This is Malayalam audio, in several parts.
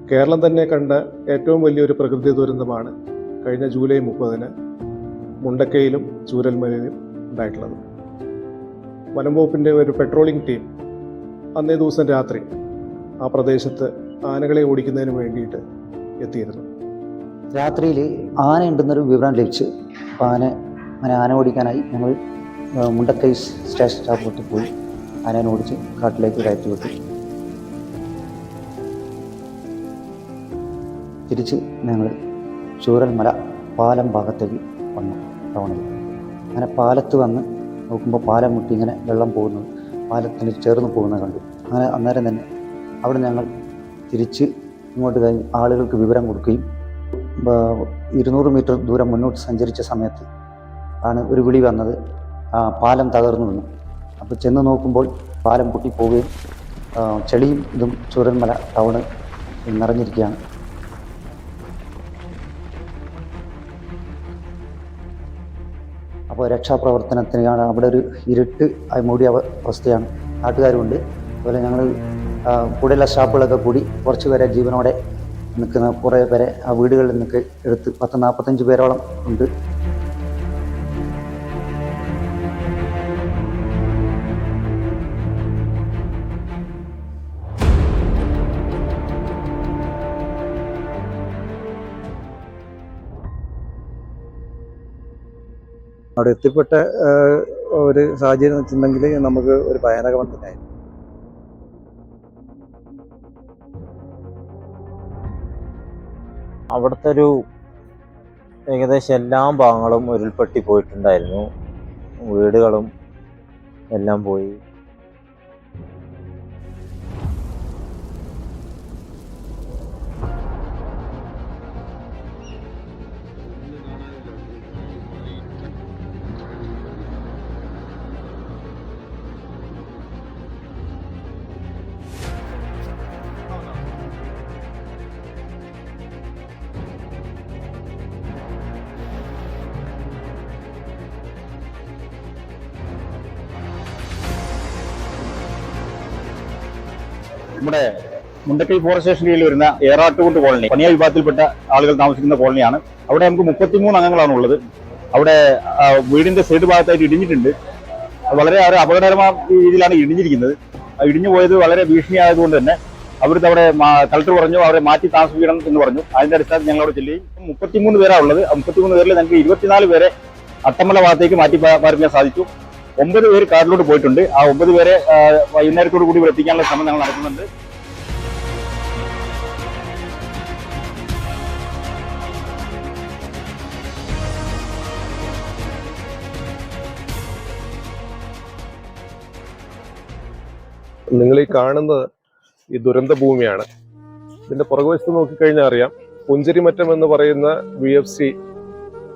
കേരളം തന്നെ കണ്ട ഏറ്റവും വലിയൊരു പ്രകൃതി ദുരന്തമാണ് കഴിഞ്ഞ ജൂലൈ 30-ന് മുണ്ടക്കയിലും ചൂരൽമലയിലും ഉണ്ടായിട്ടുള്ളത്. വനം വകുപ്പിൻ്റെ ഒരു പെട്രോളിംഗ് ടീം അന്നേ ദിവസം രാത്രി ആ പ്രദേശത്ത് ആനകളെ ഓടിക്കുന്നതിന് വേണ്ടിയിട്ട് എത്തിയിരുന്നു. രാത്രിയിൽ ആന ഉണ്ടെന്നൊരു വിവരം ലഭിച്ച് ആന ഓടിക്കാനായി ഞങ്ങൾ മുണ്ടക്കൈ സ്റ്റേഷൻ സ്റ്റാഫിലോട്ട് പോയി ആനയെ ഓടിച്ച് കാട്ടിലേക്ക് കയറ്റി വിട്ടു. തിരിച്ച് ഞങ്ങൾ ചൂരൽമല പാലം ഭാഗത്തേക്ക് വന്നു ടൗണിൽ. അങ്ങനെ പാലത്ത് വന്ന് നോക്കുമ്പോൾ പാലം മുട്ടി ഇങ്ങനെ വെള്ളം പോകുന്നത്, പാലത്തിന് ചേർന്ന് പോകുന്നത് കണ്ടു. അങ്ങനെ അന്നേരം തന്നെ അവിടെ ഞങ്ങൾ തിരിച്ച് ഇങ്ങോട്ട് കഴിഞ്ഞ് ആളുകൾക്ക് വിവരം കൊടുക്കുകയും 200 മീറ്റർ ദൂരം മുന്നോട്ട് സഞ്ചരിച്ച സമയത്ത് ആണ് ഒരു വിളി വന്നത്, പാലം തകർന്നു വന്നു. അപ്പോൾ ചെന്ന് നോക്കുമ്പോൾ പാലം പൊട്ടിപ്പോവുകയും ചെളിയും ഇതും ചൂരൽമല ടൗണ് നിറഞ്ഞിരിക്കുകയാണ്. അപ്പോൾ രക്ഷാപ്രവർത്തനത്തിനാണ് അവിടെ ഒരു ഇരുട്ട് മൂടിയ അവസ്ഥയാണ്. നാട്ടുകാരുമുണ്ട്. അതുപോലെ ഞങ്ങൾ കൂടെയുള്ള സ്റ്റാഫുകളൊക്കെ കൂടി കുറച്ച് പേരെ ജീവനോടെ നിൽക്കുന്ന കുറേ പേരെ ആ വീടുകളിൽ നിന്നൊക്കെ എടുത്ത് 40-45 പേരോളം ഉണ്ട്. അവിടെ എത്തിപ്പെട്ട ഒരു സാഹചര്യം വെച്ചിട്ടുണ്ടെങ്കിൽ നമുക്ക് ഒരു ഭയാനകം തന്നെയായിരുന്നു. അവിടുത്തെ ഒരു ഏകദേശം എല്ലാ ഭാഗങ്ങളും ഉരുൾപൊട്ടി പോയിട്ടുണ്ടായിരുന്നു. വീടുകളും എല്ലാം പോയി. നമ്മുടെ മുണ്ടക്കൈ ഫോറസ്റ്റ് സ്റ്റേഷൻ കീഴിൽ വരുന്ന ഏറാട്ടുകുണ്ട് കോളനി പണിയ വിഭാഗത്തിൽപ്പെട്ട ആളുകൾ താമസിക്കുന്ന കോളനിയാണ്. അവിടെ നമുക്ക് 33 അംഗങ്ങളാണ് ഉള്ളത്. അവിടെ വീടിന്റെ സൈഡ് ഭാഗത്തായിട്ട് ഇടിഞ്ഞിട്ടുണ്ട്. വളരെ അപകടകരമായ രീതിയിലാണ് ഇടിഞ്ഞിരിക്കുന്നത്. ഇടിഞ്ഞു പോയത് വളരെ ഭീഷണിയായതുകൊണ്ട് തന്നെ അവിടുത്തെ അവിടെ കളക്ടർ പറഞ്ഞു അവരെ മാറ്റി താമസിക്കണം എന്ന് പറഞ്ഞു. അതിന്റെ അടിസ്ഥാനത്തിൽ ഞങ്ങൾ അവിടെ ചെല്ലുകയും 33 പേരാണ് ഉള്ളത്. 33 പേരിൽ ഞങ്ങൾക്ക് 24 പേരെ അട്ടമല ഭാഗത്തേക്ക് മാറ്റി പാർപ്പിക്കാൻ സാധിച്ചു. 9 പേര് കാട്ടിലോട്ട് പോയിട്ടുണ്ട്. ആ 9 പേരെ വൈകുന്നേരത്തോടു കൂടി എത്തിക്കാനുള്ള ശ്രമം ഞങ്ങൾ നടത്തുന്നുണ്ട്. നിങ്ങൾ ഈ കാണുന്നത് ഈ ദുരന്ത ഭൂമിയാണ്. ഇതിന്റെ പുറകുവശത്ത് നോക്കിക്കഴിഞ്ഞാൽ അറിയാം, പുഞ്ചരിമറ്റം എന്ന് പറയുന്ന VFC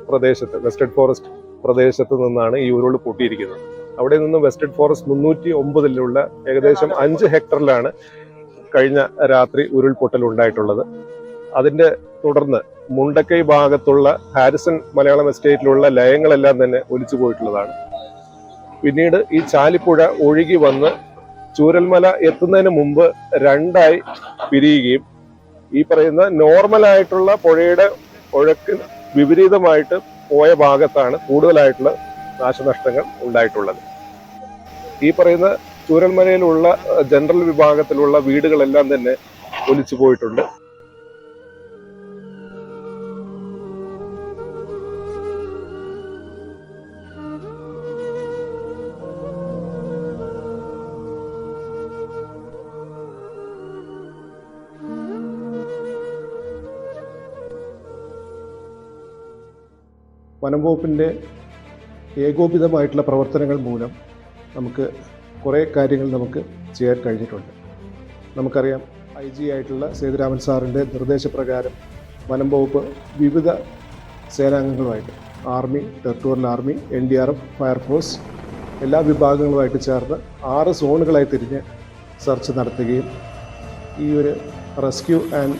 പ്രദേശത്ത്, വെസ്റ്റേൺ ഫോറസ്റ്റ് പ്രദേശത്ത് നിന്നാണ് ഈ ഉരുൾ പൊട്ടിയിരിക്കുന്നത്. അവിടെ നിന്ന് വെസ്റ്റേൺ ഫോറസ്റ്റ് 309 ഏകദേശം 5 ഹെക്ടറിലാണ് കഴിഞ്ഞ രാത്രി ഉരുൾപൊട്ടൽ ഉണ്ടായിട്ടുള്ളത്. അതിന്റെ തുടർന്ന് മുണ്ടക്കൈ ഭാഗത്തുള്ള ഹാരിസൺ മലയാളം എസ്റ്റേറ്റിലുള്ള ലയങ്ങളെല്ലാം തന്നെ ഒലിച്ചു പോയിട്ടുള്ളതാണ്. പിന്നീട് ഈ ചാലിപ്പുഴ ഒഴുകി വന്ന് ചൂരൽമല എത്തുന്നതിന് മുമ്പ് 2ആയി പിരിയുകയും ഈ പറയുന്ന നോർമലായിട്ടുള്ള പുഴയുടെ ഒഴുക്ക് വിപരീതമായിട്ട് പോയ ഭാഗത്താണ് കൂടുതലായിട്ടുള്ള നാശനഷ്ടങ്ങൾ ഉണ്ടായിട്ടുള്ളത്. ഈ പറയുന്ന ചൂരൽമലയിലുള്ള ജനറൽ വിഭാഗത്തിലുള്ള വീടുകളെല്ലാം തന്നെ ഒലിച്ചു പോയിട്ടുണ്ട്. വനം വകുപ്പിൻ്റെ ഏകോപിതമായിട്ടുള്ള പ്രവർത്തനങ്ങൾ മൂലം നമുക്ക് കുറേ കാര്യങ്ങൾ നമുക്ക് ചെയ്യാൻ കഴിഞ്ഞിട്ടുണ്ട്. നമുക്കറിയാം, IG ആയിട്ടുള്ള സേതുരാമൻ സാറിൻ്റെ നിർദ്ദേശപ്രകാരം വനം വകുപ്പ് വിവിധ സേനാംഗങ്ങളുമായിട്ട് army, territorial army, NDRF, fire force എല്ലാ വിഭാഗങ്ങളുമായിട്ട് ചേർന്ന് 6 സോണുകളായി തിരിഞ്ഞ് സെർച്ച് നടത്തുകയും ഈ ഒരു റെസ്ക്യൂ ആൻഡ്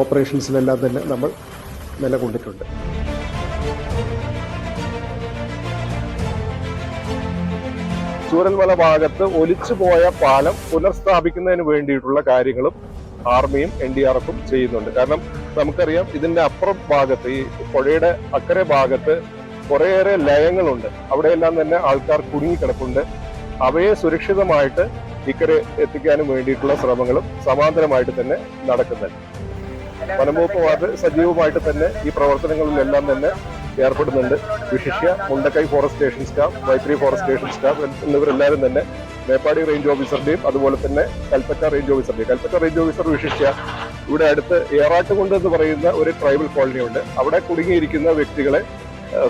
ഓപ്പറേഷൻസിലെല്ലാം തന്നെ നമ്മൾ നിലകൊണ്ടിട്ടുണ്ട്. ചൂരൽമല ഭാഗത്ത് ഒലിച്ചുപോയ പാലം പുനഃസ്ഥാപിക്കുന്നതിന് വേണ്ടിയിട്ടുള്ള കാര്യങ്ങളും ആർമിയും NDRF-ഉം ചെയ്യുന്നുണ്ട്. കാരണം നമുക്കറിയാം ഇതിന്റെ അപ്പുറം ഭാഗത്ത്, ഈ പുഴയുടെ അക്കരെ ഭാഗത്ത് കുറേയേറെ ലയങ്ങളുണ്ട്. അവിടെയെല്ലാം തന്നെ ആൾക്കാർ കുടുങ്ങിക്കിടപ്പുണ്ട്. അവയെ സുരക്ഷിതമായിട്ട് ഇക്കരെ എത്തിക്കാനും വേണ്ടിയിട്ടുള്ള ശ്രമങ്ങളും സമാന്തരമായിട്ട് തന്നെ നടക്കുന്നുണ്ട്. വനംവകുപ്പ് അത് സജീവമായിട്ട് തന്നെ ഈ പ്രവർത്തനങ്ങളിലെല്ലാം തന്നെ ഏർപ്പെടുന്നുണ്ട്. വിശിഷ്യ Mundakkai forest station staff, Vythiri forest station staff എന്നിവരെല്ലാവരും തന്നെ മേപ്പാടി റേഞ്ച് ഓഫീസറുടെയും അതുപോലെ തന്നെ കൽപ്പറ്റ റേഞ്ച് ഓഫീസർ വിശിഷ്യ ഇവിടെ അടുത്ത് ഏറാട്ടുകുണ്ട് എന്ന് പറയുന്ന ഒരു ട്രൈബൽ കോളനി ഉണ്ട്. അവിടെ കുടുങ്ങിയിരിക്കുന്ന വ്യക്തികളെ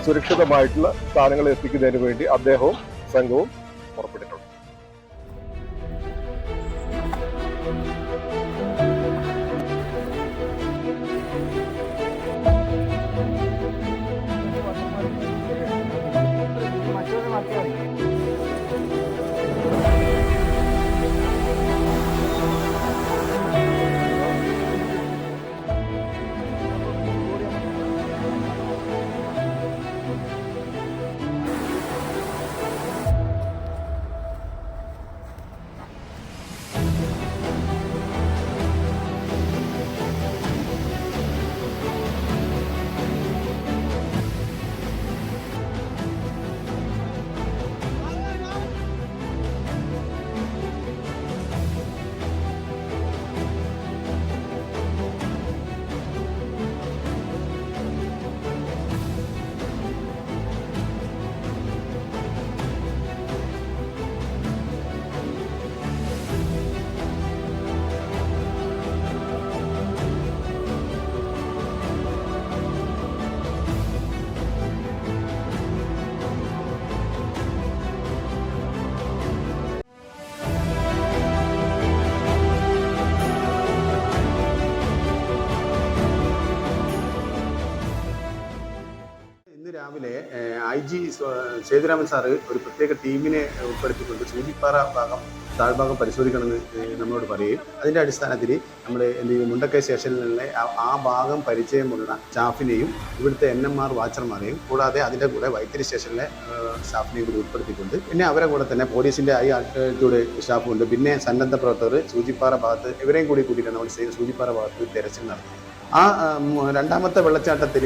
സുരക്ഷിതമായിട്ടുള്ള സ്ഥാനങ്ങളിൽ എത്തിക്കുന്നതിന് വേണ്ടി അദ്ദേഹവും സംഘവും പുറപ്പെട്ടിട്ടുണ്ട്. രാവിലെ IG സേതുരാമൻ സാറ് ഒരു പ്രത്യേക ടീമിനെ ഉൾപ്പെടുത്തിക്കൊണ്ട് സൂചിപ്പാറ താഴ്ഭാഗം പരിശോധിക്കണമെന്ന് നമ്മളോട് പറയും. അതിൻ്റെ അടിസ്ഥാനത്തിൽ നമ്മൾ എന്ത് ചെയ്യും, മുണ്ടക്കൈ സ്റ്റേഷനിലെ ആ ഭാഗം പരിചയമുള്ള സ്റ്റാഫിനെയും ഇവിടുത്തെ NMR വാച്ചർമാരെയും കൂടാതെ അതിൻ്റെ കൂടെ വൈത്തിരി സ്റ്റേഷനിലെ സ്റ്റാഫിനെയും കൂടി ഉൾപ്പെടുത്തിക്കൊണ്ട് പിന്നെ അവരെ കൂടെ തന്നെ പോലീസിൻ്റെ ആൾട്ടൂടെ സ്റ്റാഫുണ്ട്, പിന്നെ സന്നദ്ധ പ്രവർത്തകർ സൂചിപ്പാറ ഭാഗത്ത് ഇവരെയും കൂടി കൂട്ടിയിട്ടാണ് നമ്മൾ സൂചിപ്പാറ ഭാഗത്ത് തെരച്ചിൽ നടത്തുന്നത്. ആ രണ്ടാമത്തെ വെള്ളച്ചാട്ടത്തിൽ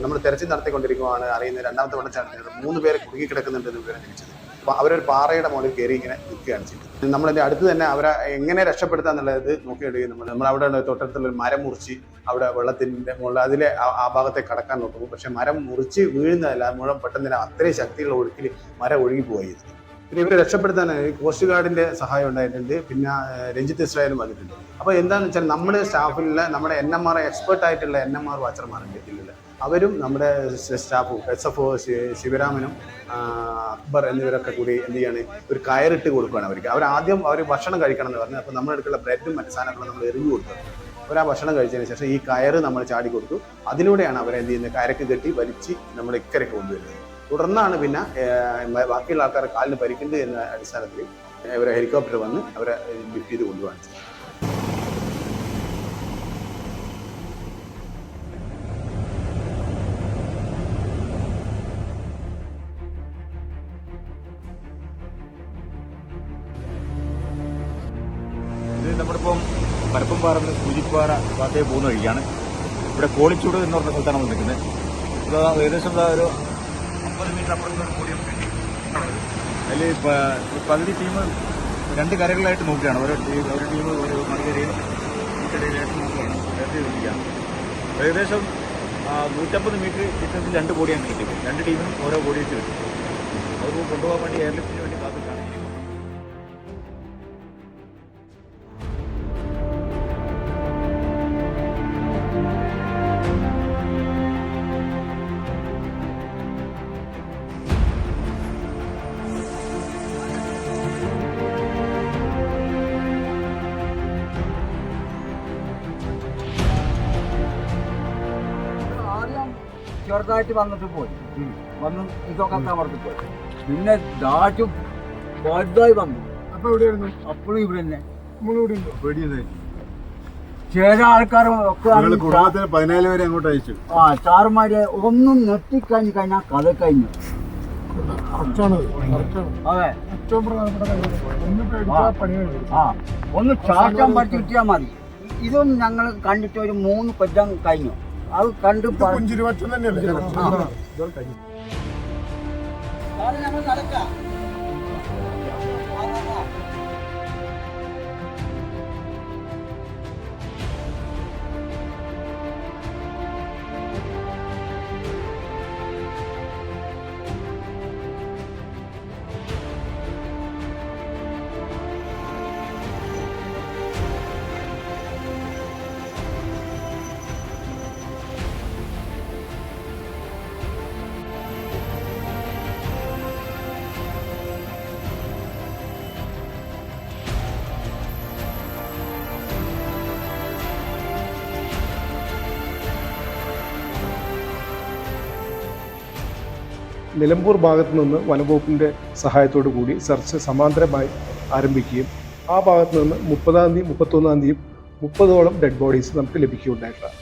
നമ്മൾ തെരച്ചിൽ നടത്തിക്കൊണ്ടിരിക്കുകയാണ്. അറിയുന്ന രണ്ടാമത്തെ വെള്ളച്ചാട്ടത്തിൽ 3 പേരെ കുടുങ്ങിക്കിടക്കുന്നുണ്ടെന്ന് വിവരം ലഭിച്ചത്. അപ്പോൾ അവരൊരു പാറയുടെ മുകളിൽ കയറി ഇങ്ങനെ നിൽക്കുകയാണ് ചെയ്തത്. നമ്മളതിൻ്റെ അടുത്ത് തന്നെ അവരെ എങ്ങനെ രക്ഷപ്പെടുത്തുക എന്നുള്ളത് നോക്കിയിടുകയും നമ്മൾ അവിടെ തൊട്ടടുത്തുള്ള മരം മുറിച്ച് അവിടെ വെള്ളത്തിൻ്റെ മുകളിൽ അതിലെ ആ ഭാഗത്തെ കടക്കാൻ നോക്കുമ്പോൾ പക്ഷേ മരം മുറിച്ച് വീഴുന്നതല്ല, മുഴുവൻ പെട്ടെന്ന് തന്നെ അത്രയും ശക്തിയുള്ള ഒഴുക്കിൽ മരം ഒഴുകിപ്പോയി. പിന്നെ ഇവരെ രക്ഷപ്പെടുത്താൻ കോസ്റ്റ് ഗാർഡിൻ്റെ സഹായം ഉണ്ടായിട്ടുണ്ട്, പിന്നെ രഞ്ജിത്ത് ഇസ്രായേലും വന്നിട്ടുണ്ട്. അപ്പോൾ എന്താണെന്ന് വെച്ചാൽ നമ്മുടെ സ്റ്റാഫിലുള്ള നമ്മുടെ NMR എക്സ്പേർട്ട് ആയിട്ടുള്ള NMR വാച്ചർമാരുണ്ട് ജില്ലയിൽ, അവരും നമ്മുടെ സ്റ്റാഫും SFO ശിവരാമനും അക്ബർ എന്നിവരൊക്കെ കൂടി എന്ത് ചെയ്യാണ്, ഒരു കയറിട്ട് കൊടുക്കുകയാണ് അവർക്ക്. ആദ്യം അവർ ഭക്ഷണം കഴിക്കണം എന്ന് പറഞ്ഞു. അപ്പോൾ നമ്മളെടുക്കുള്ള ബ്രെഡും മറ്റു സാധനങ്ങളും നമ്മൾ എറിഞ്ഞു കൊടുത്തത്. അവർ ആ ഭക്ഷണം കഴിച്ചതിന് ശേഷം ഈ കയറ് നമ്മൾ ചാടി കൊടുത്തു. അതിലൂടെയാണ് അവരെ എന്ത് ചെയ്യുന്നത്, കയറക്ക് കെട്ടി വലിച്ച് നമ്മൾ ഇക്കരക്ക് കൊണ്ടുവരുന്നത്. തുടർന്നാണ് പിന്നെ ബാക്കിയുള്ള ആൾക്കാരെ കാലിന് പരിക്കുണ്ട് എന്ന അടിസ്ഥാനത്തിൽ ഇവരെ ഹെലികോപ്റ്റർ വന്ന് അവരെ ലിഫ്റ്റ് ചെയ്ത് കൊണ്ടുപോകാൻ ചെയ്തു. ഇത് നമ്മളിപ്പം പരപ്പംപാറന്ന് സൂചിപ്പാറ ഭാഗത്തേക്ക് പോകുന്ന വഴിയാണ്. ഇവിടെ കോളിച്ചൂട് എന്ന് പറഞ്ഞ സ്ഥലത്താണ് നമ്മൾ നിൽക്കുന്നത്. ഇവിടെ ഏകദേശം ഒരു 50 മീറ്റർ അപ്പുറം കൂടിയും അതിൽ പകുതി ടീം 2 കരകളിലായിട്ട് നോക്കുകയാണ്. ഒരു ടീം ഒരു മറുകരയും ഇടയിലായിട്ട് നോക്കുകയാണ്, നോക്കിയാണ്. ഏകദേശം 150 മീറ്റർ ഡിസ്റ്റൻസിൽ 2 ബോഡിയാണ് കിട്ടിയത്. 2 ടീമിനും ഓരോ ബോഡി വെച്ച് കിട്ടും. അത് കൊണ്ടുപോകാൻ വേണ്ടി എയർലിഫ്റ്റിന് വേണ്ടി കാത്തിട്ടാണ്. ചെറുതായിട്ട് വന്നിട്ട് പോയി, വന്ന് ഇതൊക്കെ അമർത്തി പോയി. പിന്നെ ദാറ്റും വലുതായി വന്നു. അപ്പൊ എവിടെയായിരുന്നു? അപ്പോഴും ഇവിടെ തന്നെ പേടിയത് ചില ആൾക്കാരും ഒക്കെ 14 വരെ അങ്ങോട്ട് അയച്ചു. സാറുമാര് ഒന്നും നെട്ടിക്കഴിഞ്ഞ് കഴിഞ്ഞാൽ കഥ കഴിഞ്ഞു. അതെ, ഒന്ന് ചാറ്റാൻ പഠിച്ചു കിട്ടിയാൽ മതി. ഇതൊന്നും ഞങ്ങൾ കണ്ടിട്ട് ഒരു 3 കൊല്ലം കഴിഞ്ഞു. അത് കണ്ട് പുഞ്ചിരിമറ്റം തന്നെയല്ലേ ഞങ്ങൾ നടക്കാം. നിലമ്പൂർ ഭാഗത്തു നിന്ന് വനംവകുപ്പിൻ്റെ സഹായത്തോടു കൂടി സെർച്ച് സമാന്തരമായി ആരംഭിക്കുകയും ആ ഭാഗത്ത് നിന്ന് 30-ാം തീയതി 31-ാം തീയതി 30ഓളം ഡെഡ് ബോഡീസ് നമുക്ക് ലഭിക്കുകയുണ്ടായിട്ടുണ്ട്.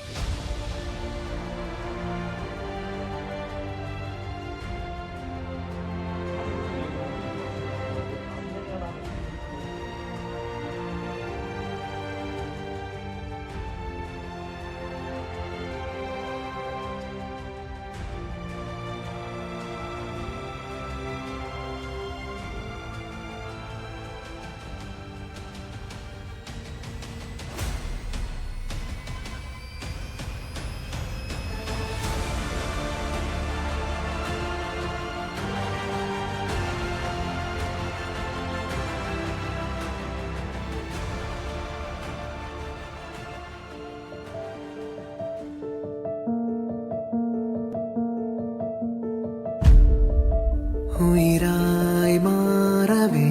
ഉയിരായി മാറവേ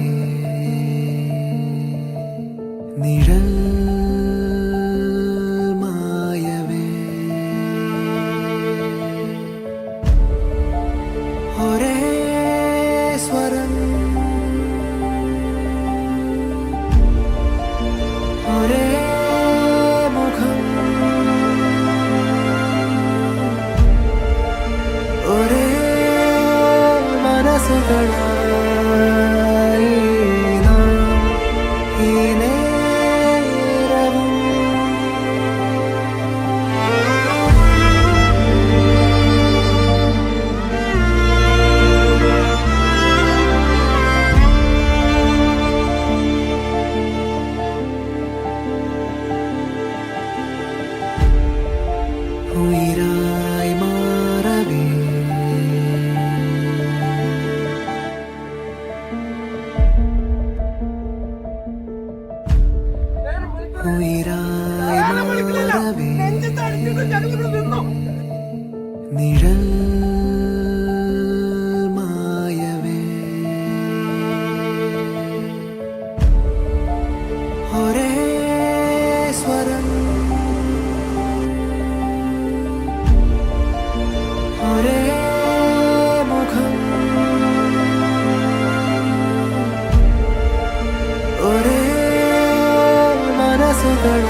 നിഴൽ മായവേ ഒരേ സ്വരം ഒരേ മുഖം ഒരേ മനസ്സുകളായി നാം ഈ നേരവും ഉയിരായി മാറവേ ഉയിരായി മാറവേ നിഴൽ മായവേ ഒരേ സ്വരം ഒരേ മുഖം ഒരേ മനസ്സുകൾ